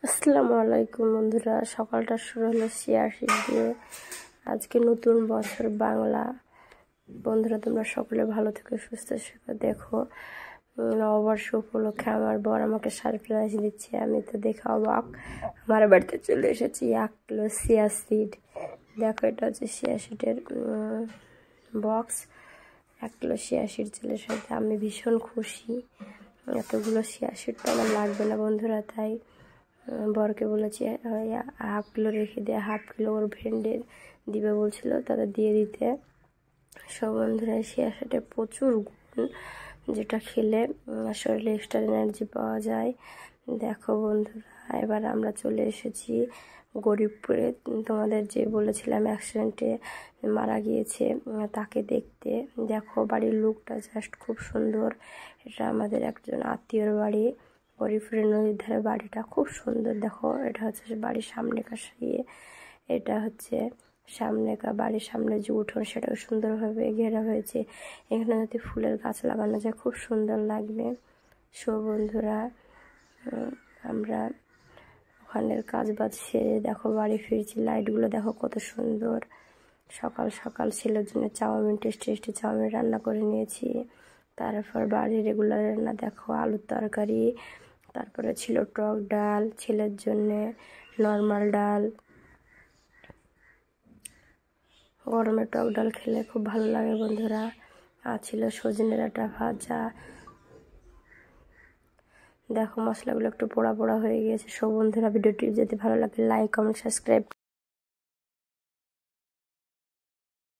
আসসালামু আলাইকুম বন্ধুরা, সকালটা শুরু হলো শিয়াশির দিয়ে। আজকে নতুন বছর বাংলা। বন্ধুরা, তোমরা সকলে ভালো থেকো, সুস্থ থেকো। দেখো, নববর্ষ উপলক্ষে আমার বর আমাকে সারপ্রাইজ দিচ্ছে। আমি তো দেখে অবাক। আমার বাড়িতে চলে এসেছি 1 কিলো চিয়া সিড। দেখো, এটা হচ্ছে চিয়া সিডের বক্স। 1 কিলো চিয়া সিড চলে এসেছে। আমি ভীষণ খুশি। এতগুলো চিয়া সিড তো আমার লাগবে না বন্ধুরা, তাই বরকে বলেছি 1/2 কিলো রেখে দিয়ে 1/2 কিলো ওর ফ্রেন্ডের দিবে বলছিল, তাদের দিয়ে দিতে। সব বন্ধুরা, শিয়াশাটে প্রচুর গুণ, যেটা খেলে শরীরে এক্সট্রা এনার্জি পাওয়া যায়। দেখো বন্ধুরা, এবার আমরা চলে এসেছি গরিবপুরে। তোমাদের যে বলেছিলাম অ্যাক্সিডেন্টে মারা গিয়েছে, তাকে দেখতে। দেখো, বাড়ির লুকটা জাস্ট খুব সুন্দর। এটা আমাদের একজন আত্মীয়র বাড়ি। গরিবপুরের নদীর ধারে বাড়িটা খুব সুন্দর। দেখো, এটা হচ্ছে বাড়ির সামনেকার ইয়ে। এটা হচ্ছে বাড়ির সামনে যে উঠোন, সেটাও সুন্দরভাবে ঘেরা হয়েছে। এখানে যদি ফুলের গাছ লাগানো যায়, খুব সুন্দর লাগবে। বন্ধুরা, আমরা ওখানের কাজ বাজ সেরে দেখো বাড়ি ফিরছি। লাইটগুলো দেখো কত সুন্দর। সকাল সকাল ছেলের জন্য চাউমিন, টেস্টি টেস্টি চাউমিন রান্না করে নিয়েছি। তারপর বাড়ির রেগুলার রান্না দেখো, আলুর তরকারি। তারপরে ছিল টক ডাল, ছেলের জন্যে নর্মাল ডাল। গরমে টক ডাল খেলে খুব ভালো লাগে বন্ধুরা। আর ছিল সজনে ডাঁটা ভাজা। দেখো, মশলাগুলো একটু পোড়া পোড়া হয়ে গিয়েছে। বন্ধুরা, ভিডিওটি যদি ভালো লাগে লাইক, কমেন্ট, সাবস্ক্রাইব